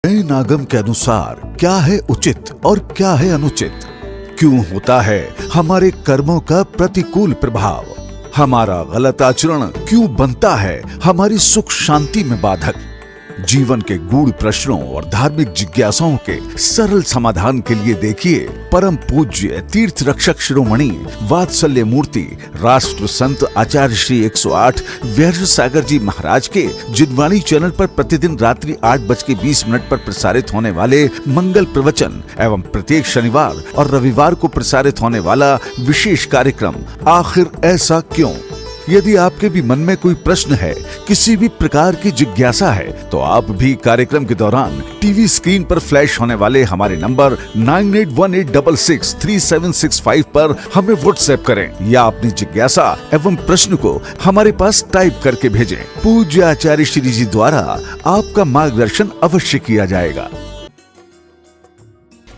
नए नागम के अनुसार क्या है उचित और क्या है अनुचित? क्यों होता है हमारे कर्मों का प्रतिकूल प्रभाव? हमारा गलत आचरण क्यों बनता है हमारी सुख शांति में बाधक? जीवन के गूढ़ प्रश्नों और धार्मिक जिज्ञासाओं के सरल समाधान के लिए देखिए परम पूज्य तीर्थ रक्षक शिरोमणि वात्सल्य मूर्ति राष्ट्र संत आचार्य श्री 108 व्यास सागर जी महाराज के जिनवाणी चैनल पर प्रतिदिन रात्रि 8:20 पर प्रसारित होने वाले मंगल प्रवचन एवं प्रत्येक शनिवार और रविवार को प्रसारित होने वाला विशेष कार्यक्रम आखिर ऐसा क्यों? यदि आपके भी मन में कोई प्रश्न है, किसी भी प्रकार की जिज्ञासा है, तो आप भी कार्यक्रम के दौरान टीवी स्क्रीन पर फ्लैश होने वाले हमारे नंबर 9818663765 पर हमें व्हाट्सएप करें या अपनी जिज्ञासा एवं प्रश्न को हमारे पास टाइप करके भेजें। पूज्य आचार्य श्री जी द्वारा आपका मार्गदर्शन अवश्य किया जाएगा।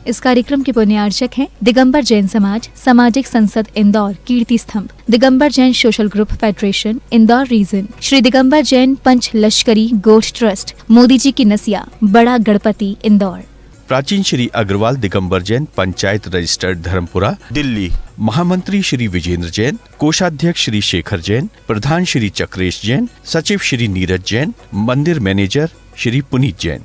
इस कार्यक्रम के पुण्यार्चक हैं दिगंबर जैन समाज, सामाजिक संसद Indore, Kirti Stambh, Digambar Jain Social Group Federation Indore Region, Shri Digambar Jain Panch Lashkari Goshth trust, Modi ji की नसिया, बड़ा गणपति इंदौर। प्राचीन श्री अग्रवाल दिगंबर जैन पंचायत रजिस्टर्ड धर्मपुरा दिल्ली, महामंत्री श्री विजेंद्र जैन, कोषाध्यक्ष श्री शेखर जैन, प्रधान श्री चक्रेश जैन, सचिव श्री नीरज जैन, मंदिर मैनेजर श्री पुनीत जैन।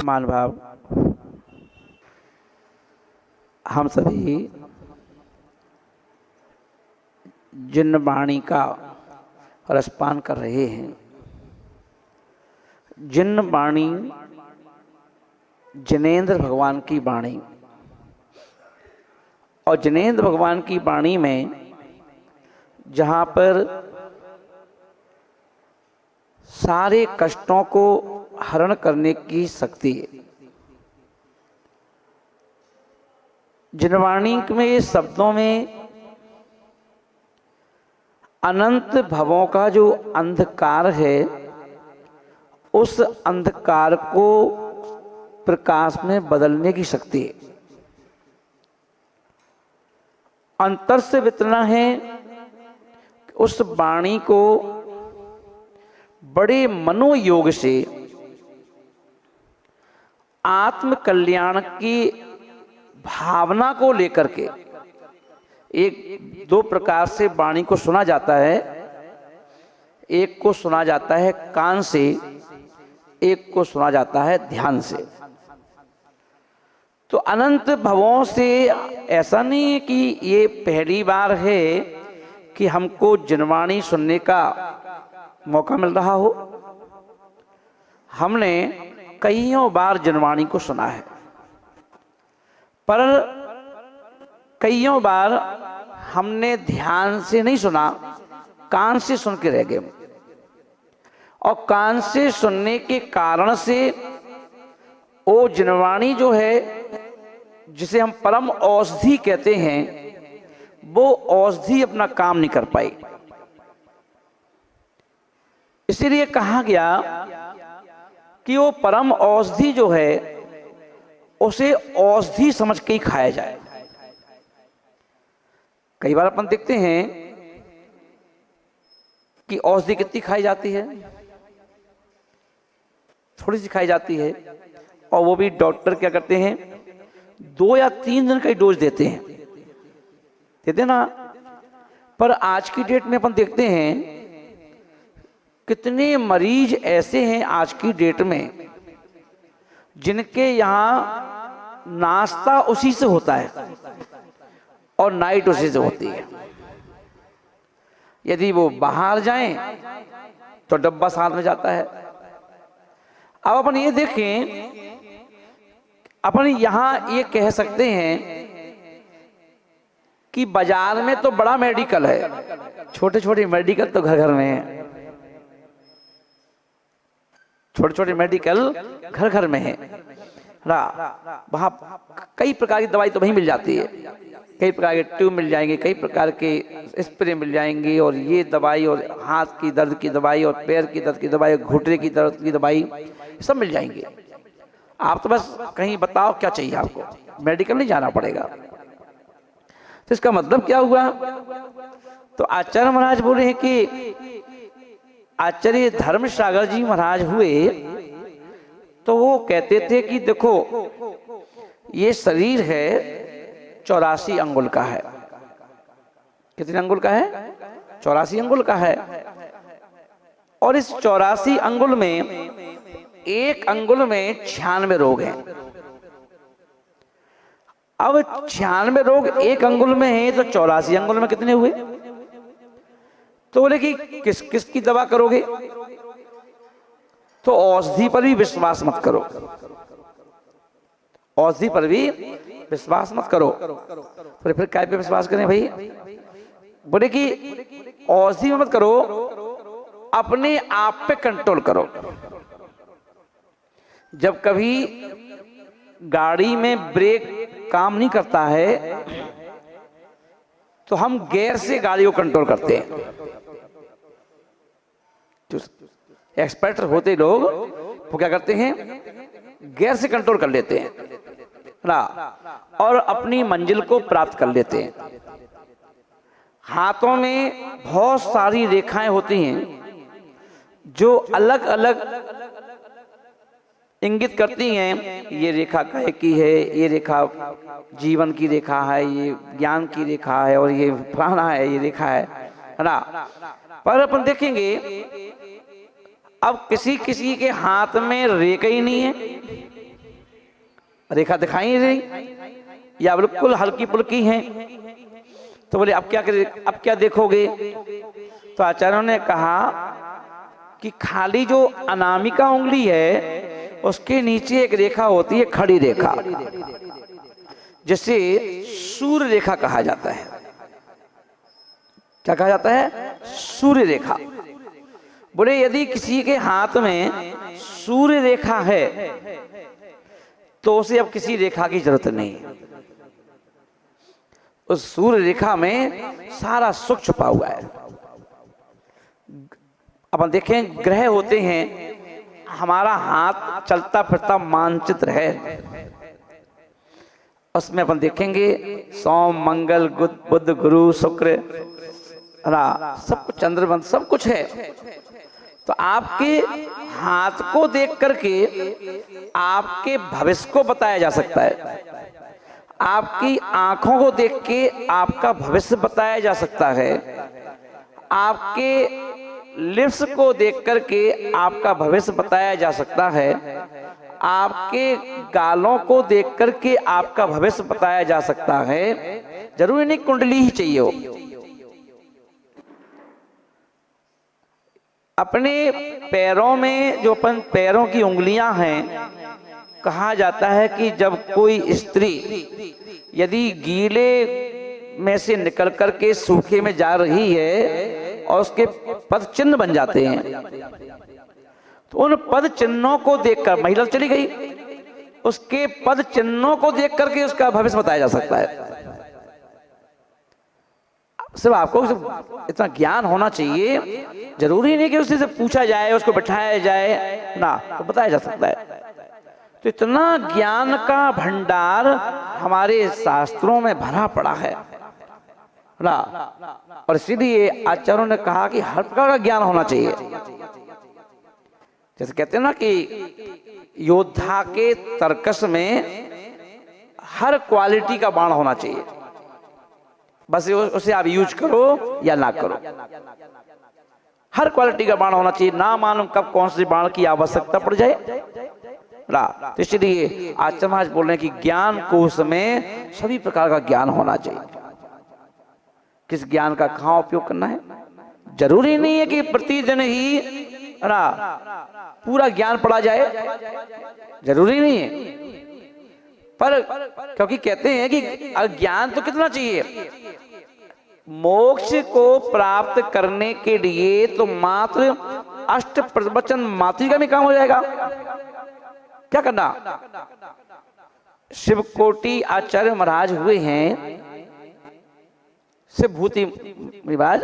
मान भाव, हम सभी जिन वाणी का रसपान कर रहे हैं, जिन वाणी जिनेंद्र भगवान की वाणी, और जिनेंद्र भगवान की वाणी में जहाँ पर सारे कष्टों को हरण करने की शक्ति है, जिनवाणी में शब्दों में अनंत भवों का जो अंधकार है, उस अंधकार को प्रकाश में बदलने की शक्ति है। अंतर से इतना है कि उस वाणी को बड़े मनोयोग से आत्म कल्याण की भावना को लेकर के एक दो प्रकार से वाणी को सुना जाता है। एक को सुना जाता है कान से, एक को सुना जाता है ध्यान से। तो अनंत भवों से ऐसा नहीं है कि ये पहली बार है कि हमको जिनवाणी सुनने का मौका मिल रहा हो। हमने कईयों बार जिनवाणी को सुना है, पर कईयों बार हमने ध्यान से नहीं सुना, कान से सुन के रह गए। और कान से सुनने के कारण से वो जिनवाणी जो है, जिसे हम परम औषधि कहते हैं, वो औषधि अपना काम नहीं कर पाई। इसीलिए कहा गया कि वो परम औषधि जो है, उसे औषधि समझ के ही खाया जाए। कई बार अपन देखते हैं कि औषधि कितनी खाई जाती है, थोड़ी सी खाई जाती है, और वो भी डॉक्टर क्या करते हैं, 2 या 3 दिन का ही डोज देते ना। पर आज की डेट में अपन देखते हैं कितने मरीज ऐसे हैं आज की डेट में जिनके यहाँ नाश्ता उसी से होता है और नाइट उसी से होती है। यदि वो बाहर जाएं तो डब्बा साथ में जाता है। अब अपन ये देखें, अपन यहाँ ये कह सकते हैं कि बाजार में तो बड़ा मेडिकल है, छोटे छोटे मेडिकल तो घर घर में है। छोटे छोटे मेडिकल घर घर में है, वहाँ कई प्रकार की दवाई तो वहीं मिल जाती है। कई प्रकार के ट्यूब मिल जाएंगे, कई प्रकार के स्प्रे मिल जाएंगे, और ये दवाई, और हाथ की दर्द की दवाई, और पैर की दर्द की दवाई, घुटने की दर्द की दवाई, सब मिल जाएंगे। आप तो बस कहीं बताओ क्या चाहिए आपको, मेडिकल नहीं जाना पड़ेगा। तो इसका मतलब क्या हुआ, तो आचार्य महाराज बोले हैं कि आचार्य धर्मसागर जी महाराज हुए तो वो कहते थे कि देखो ये शरीर है 84 अंगुल का है। कितने अंगुल का है? 84 अंगुल का है। और इस 84 अंगुल में एक अंगुल में 96 रोग हैं। अब 96 रोग एक अंगुल में है तो 84 अंगुल में कितने हुए? तो बोले कि किस किस की दवा करोगे? तो औषधि पर भी विश्वास मत करो, औषधि पर भी विश्वास मत करो। बोले फिर काय पे विश्वास करें भाई? बोले कि औषधि में मत करो, अपने आप पे कंट्रोल करो। जब कभी गाड़ी में ब्रेक काम नहीं करता है तो हम गियर से गाड़ी को कंट्रोल करते हैं। जो एक्सपर्ट होते लोग वो क्या करते हैं? गियर से कंट्रोल कर लेते हैं ना, और अपनी मंजिल को प्राप्त कर लेते हैं। हाथों में बहुत सारी रेखाएं होती हैं जो अलग अलग इंगित करती हैं। ये रेखा काय की है, ये रेखा जीवन की रेखा है, ये ज्ञान की रेखा है, और ये फलाना है, ये रेखा है ना। पर अपन देखेंगे अब किसी किसी के हाथ में रेखा ही नहीं है, रेखा दिखाई नहीं रही, या बिल्कुल हल्की पुल्की है। तो बोले अब क्या करें, अब क्या देखोगे? तो आचार्यों ने कहा कि खाली जो अनामिका उंगली है उसके नीचे एक रेखा होती है, खड़ी रेखा, जिसे सूर्य रेखा कहा जाता है। क्या कहा जाता है? सूर्य रेखा। बोले यदि किसी के हाथ में सूर्य रेखा है तो उसे अब किसी रेखा की जरूरत नहीं है। उस सूर्य रेखा में सारा सुख छुपा हुआ है। अपन देखें ग्रह होते हैं, हमारा हाथ चलता फिरता मानचित्र है, उसमें अपन देखेंगे सोम मंगल बुध गुरु शुक्र सब कुछ, चंद्रमंत सब कुछ है। तो आपके हाथ को देख करके आपके भविष्य को बताया जा सकता है, आपकी आंखों को देख के आपका भविष्य बताया जा सकता है, आपके लिप्स को देख करके आपका भविष्य बताया जा सकता है, आपके गालों को देख करके आपका भविष्य बताया जा सकता है। जरूरी नहीं कुंडली ही चाहिए हो। अपने पैरों में जो अपन पैरों की उंगलियां हैं, कहा जाता है कि जब कोई स्त्री यदि गीले में से निकल करके सूखे में जा रही है और उसके पद चिन्ह बन जाते हैं, तो उन पद चिन्हों को देखकर, महिला चली गई, उसके पद चिन्हों को देख करके उसका भविष्य बताया जा सकता है। सिर्फ आपको इतना ज्ञान होना चाहिए, जरूरी नहीं कि उससे से पूछा जाए, उसको बैठाया जाए ना, तो बताया जा सकता है। तो इतना ज्ञान का भंडार हमारे शास्त्रों में भरा पड़ा है ना, और इसीलिए आचार्यों ने कहा कि हर प्रकार का ज्ञान होना चाहिए। जैसे कहते हैं ना कि योद्धा के तर्कस में हर क्वालिटी का बाण होना चाहिए, बस उसे आप यूज करो या ना करो, हर क्वालिटी का बाण होना चाहिए। ना मालूम कब कौन से बाण की आवश्यकता पड़ जाए ना। तो इसलिए आचार्य महाराज बोल रहे हैं कि ज्ञान कोश में सभी प्रकार का ज्ञान होना चाहिए। किस ज्ञान का कहाँ उपयोग करना है, जरूरी नहीं है कि प्रतिदिन ही ना पूरा ज्ञान पढ़ा जाए, जरूरी नहीं है। पर क्योंकि कहते हैं कि ज्ञान तो कितना चाहिए, मोक्ष को प्राप्त करने के लिए तो मात्र अष्ट प्रवचन मातृका में काम हो जाएगा। क्या करना? शिवकोटि आचार्य महाराज हुए हैं, शिवभूति महाराज।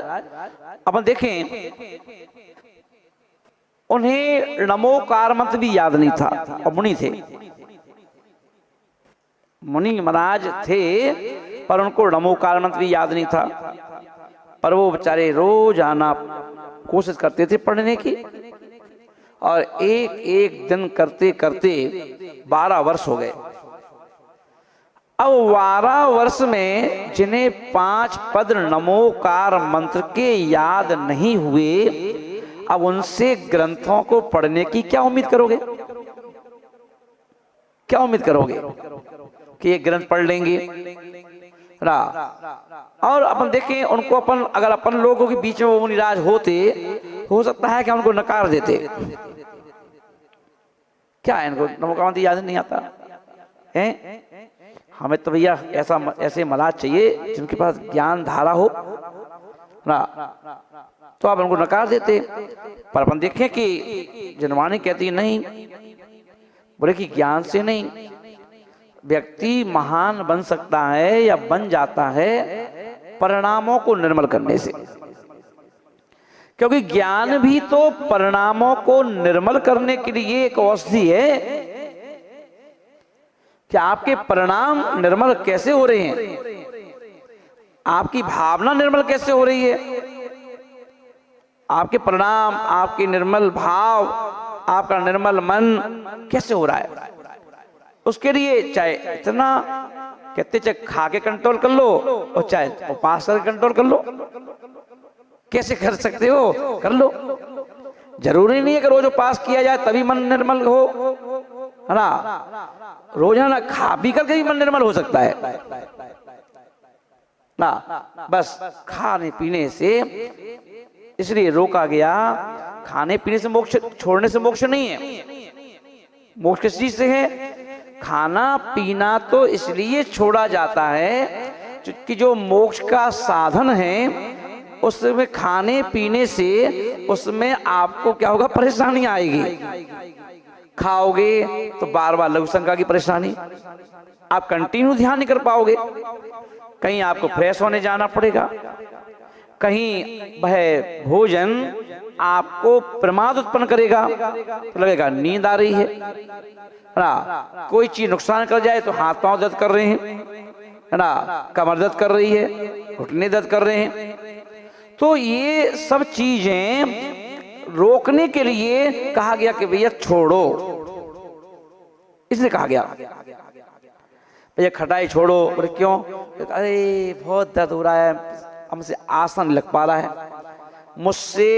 अपन देखें उन्हें नमोकार मंत्र भी याद नहीं था, और मुनि थे, मुनि महाराज थे, पर उनको नमोकार मंत्र भी याद नहीं था। पर वो बेचारे रोजाना कोशिश करते थे पढ़ने की, और एक एक दिन करते करते 12 वर्ष हो गए। अब 12 वर्ष में जिन्हें 5 पद नमोकार मंत्र के याद नहीं हुए, अब उनसे ग्रंथों को पढ़ने की क्या उम्मीद करोगे? क्या उम्मीद करोगे कि ये ग्रंथ पढ़ लेंगे ना? और अपन देखें उनको, अपन अगर अपन लोगों के बीच में वो निराश होते, हो सकता है कि उनको नकार देते। क्या है इनको नमोकार मंत्र याद नहीं आता है? हमें तो भैया ऐसे महाराज चाहिए जिनके पास ज्ञान धारा हो ना, तो आप उनको नकार देते। पर अपन देखें कि जनवाणी कहती नहीं, बोले कि ज्ञान से नहीं, व्यक्ति महान बन सकता है या बन जाता है परिणामों को निर्मल करने से। क्योंकि ज्ञान भी तो परिणामों को निर्मल करने के लिए एक औषधि है। कि आपके परिणाम निर्मल कैसे हो रहे हैं, आपकी भावना निर्मल कैसे हो रही है, आपके परिणाम, आपके निर्मल भाव, आपका निर्मल मन कैसे हो रहा है, उसके लिए चाहे इतना कहते चाहे खा के कंट्रोल कर लो और चाहे उपास करके कंट्रोल कर लो। कैसे कर सकते हो, कर लो। जरूरी नहीं है कि रोज उपास किया जाए तभी मन निर्मल हो, है ना? रोजाना खा पी करके भी मन निर्मल हो सकता है ना। बस खाने पीने से इसलिए रोका गया, खाने पीने से मोक्ष, छोड़ने से मोक्ष नहीं है। मोक्ष किस चीज से है? खाना पीना तो इसलिए छोड़ा जाता है कि जो मोक्ष का साधन है उसमें खाने पीने से उसमें आपको क्या होगा, परेशानी आएगी। खाओगे तो बार बार लघु शंका की परेशानी, आप कंटिन्यू ध्यान नहीं कर पाओगे। कहीं आपको फ्रेश होने जाना पड़ेगा, कहीं वह भोजन आपको प्रमाद उत्पन्न करेगा तो लगेगा नींद आ रही है ना। कोई चीज नुकसान कर जाए तो हाथ पांव दर्द कर रहे हैं, है ना, कमर दर्द कर रही है, घुटने दर्द कर रहे हैं। तो ये सब चीजें रोकने के लिए कहा गया कि भैया छोड़ो, इसलिए कहा गया भैया खटाई छोड़ो। बोले क्यों? अरे बहुत दर्द हो रहा है, हमसे आसन नहीं लग पा रहा है, मुझसे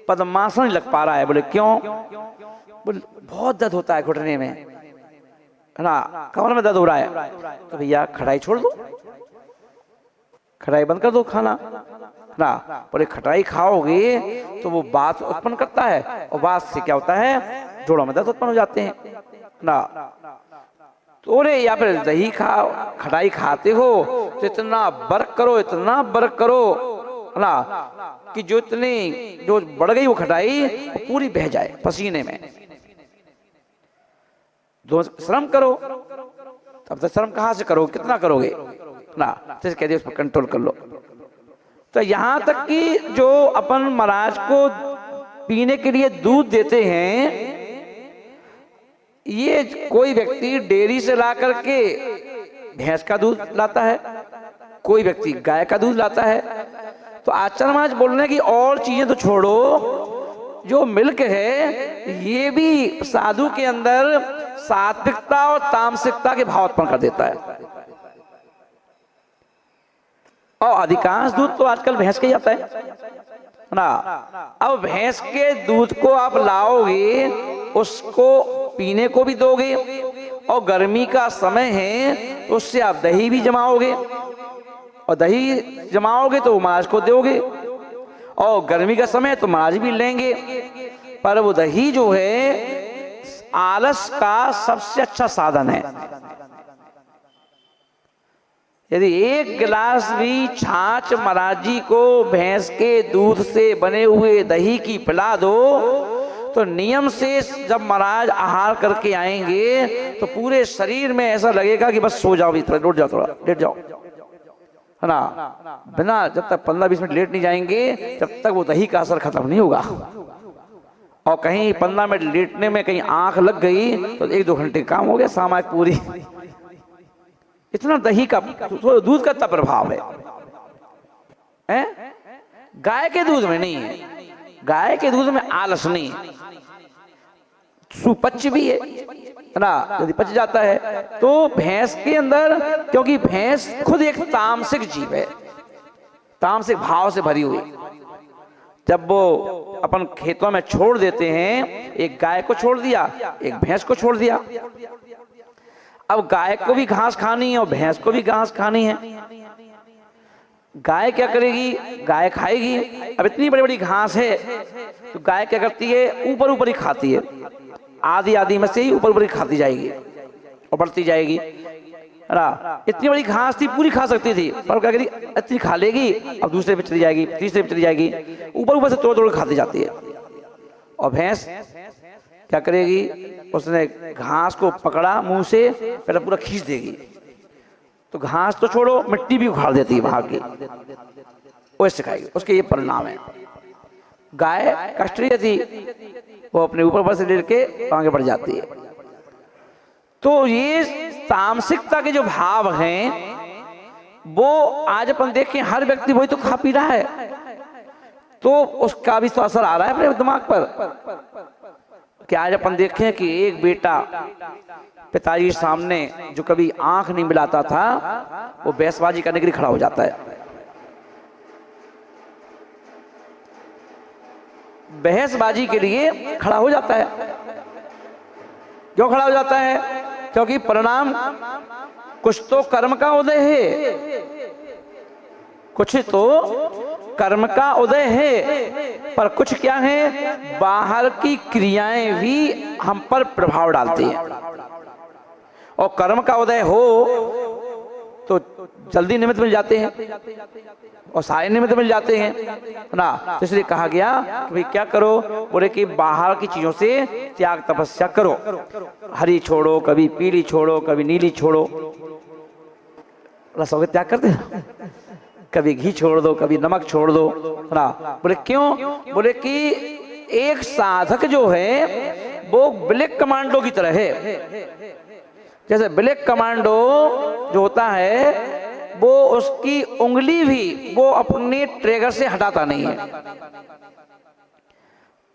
पद्मासन नहीं लग पा रहा है। बोले क्यों? बोले बहुत दर्द होता है घुटने में, है ना, कमर में दर्द हो रहा है। तो भैया खटाई छोड़ दो, खटाई बंद कर दो खाना ना। बोले खटाई खाओगे तो वो बात उत्पन्न करता है, और बात से क्या होता है, जोड़ों में दर्द उत्पन्न हो जाते हैं ना। तो या फिर दही खाओ, खटाई खाते हो तो इतना बर्क करो, इतना बर्क करो ना कि जो बढ़ गई वो खटाई वो पूरी बह जाए पसीने में। जो श्रम करो, तब तक श्रम कहाँ से करोगे, कितना करोगे ना, तो कह दिया उस पर कंट्रोल कर लो। तो यहां तक कि जो अपन महाराज को पीने के लिए दूध देते हैं, ये कोई व्यक्ति डेयरी से ला करके भैंस का दूध लाता है, कोई व्यक्ति गाय का दूध लाता है। तो आचार्य महाराज बोल रहे हैं कि और चीजें तो छोड़ो, जो मिल्क है ये भी साधु के अंदर सात्विकता और तामसिकता के भाव उत्पन्न कर देता है। और अधिकांश दूध तो आजकल भैंस का ही आता है ना। अब भैंस के दूध को आप लाओगे, उसको पीने को भी दोगे, और गर्मी का समय है तो उससे आप दही भी जमाओगे, और दही जमाओगे तो महाराज को दोगे, और गर्मी का समय तो महाराज भी लेंगे। पर वो दही जो है आलस का सबसे अच्छा साधन है। यदि एक गिलास भी छाछ महाराज जी को भैंस के दूध से बने हुए दही की पिला दो, तो नियम से जब महाराज आहार करके आएंगे तो पूरे शरीर में ऐसा लगेगा कि बस सो जाओ, लेट जाओ, थोड़ा लेट जाओ, है ना। बिना जब तक 15-20 मिनट लेट नहीं जाएंगे तब तक वो दही का असर खत्म नहीं होगा। और कहीं 15 मिनट लेटने में कहीं आंख लग गई तो 1-2 घंटे काम हो गया सामाजिक पूरी। इतना दही का, दूध का इतना प्रभाव है है? गाय के दूध में नहीं है, गाय के दूध में आलस नहीं है, सुपच्य भी है ना, यदि पच जाता है। तो भैंस के अंदर, क्योंकि भैंस खुद एक तामसिक जीव है, तामसिक भाव से भरी हुई, जब वो अपन खेतों में छोड़ देते हैं, एक गाय को छोड़ दिया, एक भैंस को छोड़ दिया, अब गाय को भी घास खानी है और भैंस को भी घास खानी है। गाय क्या करेगी, गाय खाएगी, अब इतनी बड़ी बड़ी घास है तो गाय क्या करती है, ऊपर ऊपर ही खाती है, आधी आधी में से ही ऊपर ऊपर ही खाती जाएगी और बढ़ती जाएगी, है ना। इतनी बड़ी घास थी, पूरी खा सकती थी, पर क्या करेगी, इतनी खा लेगी, अब दूसरे पे चली जाएगी, तीसरे पे चली जाएगी, ऊपर ऊपर से तोड़ तोड़ खाती जाती है। और भैंस क्या करेगी, उसने घास को पकड़ा मुंह से, पहले पूरा खींच देगी, तो घास तो छोड़ो, मिट्टी भी उखाड़ देती है भाग के, वो सिखाएगी। उसके ये परिणाम है। गाय कष्टरीय थी, वो अपने ऊपर से लेके आगे बढ़ जाती है। तो ये तामसिकता के जो भाव हैं, वो आज अपन देखें हर व्यक्ति वही तो खा पी रहा है, तो उसका भी तो असर आ रहा है अपने दिमाग पर। कि आज अपन देखें कि एक बेटा पिताजी सामने जो कभी आंख नहीं मिलाता था, वो बहसबाजी करने के लिए खड़ा हो जाता है। बहसबाजी के लिए खड़ा हो जाता है। क्यों खड़ा हो जाता है? क्योंकि परिणाम कुछ तो कर्म का उदय है, कुछ तो कर्म का उदय है, पर कुछ क्या है, बाहर की क्रियाएं भी हम पर प्रभाव डालती हैं। और कर्म का उदय हो तो जल्दी निमित्त मिल जाते हैं और सारे निमित्त मिल जाते हैं ना। तो इसलिए कहा गया कि भाई क्या करो, बोले कि बाहर की चीजों से त्याग तपस्या करो, हरी छोड़ो, कभी पीली छोड़ो, कभी नीली छोड़ो, रसों के त्याग करते हैं, कभी घी छोड़ दो, कभी नमक छोड़ दो ना। बोले क्यों? बोले कि एक साधक जो है वो ब्लैक कमांडो की तरह है। जैसे ब्लैक कमांडो जो होता है, वो उसकी उंगली भी वो अपने ट्रिगर से हटाता नहीं है।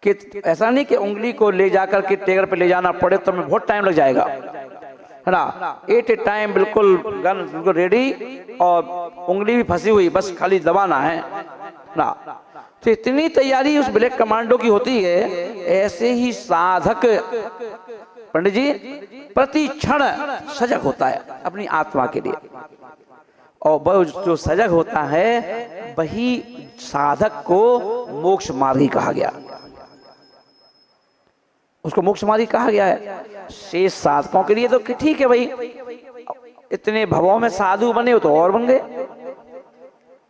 कि ऐसा नहीं कि उंगली को ले जाकर के ट्रिगर पे ले जाना पड़े तो हमें बहुत टाइम लग जाएगा, है ना। एट ए टाइम बिल्कुल गन बिल्कुल रेडी और उंगली भी फंसी हुई, बस खाली दबाना है ना। तो इतनी तैयारी उस ब्लैक कमांडो की होती है। ऐसे ही साधक पंडित जी प्रति क्षण सजग होता है अपनी आत्मा के लिए, और वह जो सजग होता है वही साधक को मोक्ष मार्गी कहा गया, उसको मोक्ष मार्गी कहा गया है। शेष साधकों के लिए तो ठीक है भाई, इतने भवों में साधु बने हो तो और बन गए,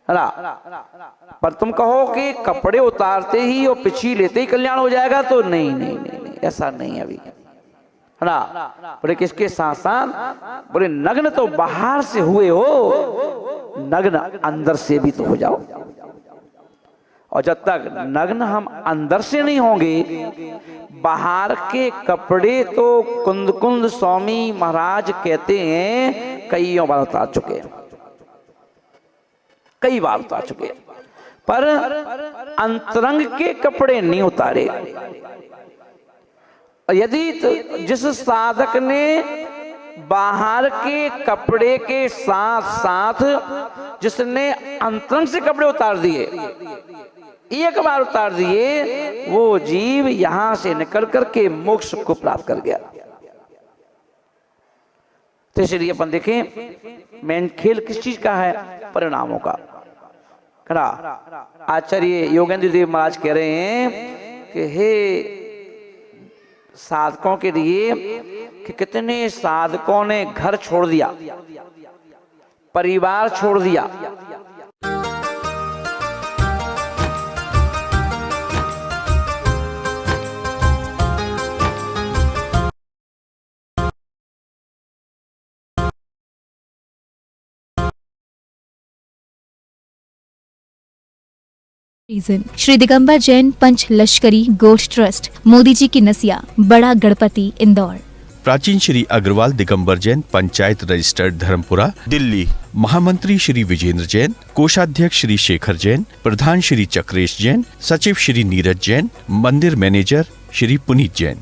है ना। पर तुम कहो कि कपड़े उतारते ही और पिछी लेते ही कल्याण हो जाएगा, तो नहीं नहीं नहीं, नहीं ऐसा नहीं है अभी, है ना। बोले किसके साथ साथ, बोले नग्न तो बाहर से हुए हो, नग्न अंदर से भी तो हो जाओ। और जब तक नग्न हम अंदर से नहीं होंगे, बाहर के कपड़े तो कुंद कुंद स्वामी महाराज कहते हैं कईयों बार उतार चुके हैं, कई बार उतार चुके हैं, पर अंतरंग के कपड़े नहीं उतारे। यदि जिस साधक ने बाहर के कपड़े के साथ साथ जिसने अंतरंग से कपड़े उतार दिए, एक बार उतार दिए, वो जीव यहां से निकल करके मोक्ष को प्राप्त कर गया। तो इसलिए अपन देखें मेन खेल किस चीज का है, परिणामों का। आचार्य योगेंद्र देव महाराज कह रहे हैं कि हे साधकों के लिए कि कितने साधकों ने घर छोड़ दिया, परिवार छोड़ दिया, रीजन श्री दिगंबर जैन पंच लश्करी गोष्ठ ट्रस्ट, मोदी जी की नसिया, बड़ा गणपति, इंदौर। प्राचीन श्री अग्रवाल दिगंबर जैन पंचायत रजिस्टर्ड धर्मपुरा दिल्ली, महामंत्री श्री विजेंद्र जैन, कोषाध्यक्ष श्री शेखर जैन, प्रधान श्री चक्रेश जैन, सचिव श्री नीरज जैन, मंदिर मैनेजर श्री पुनीत जैन।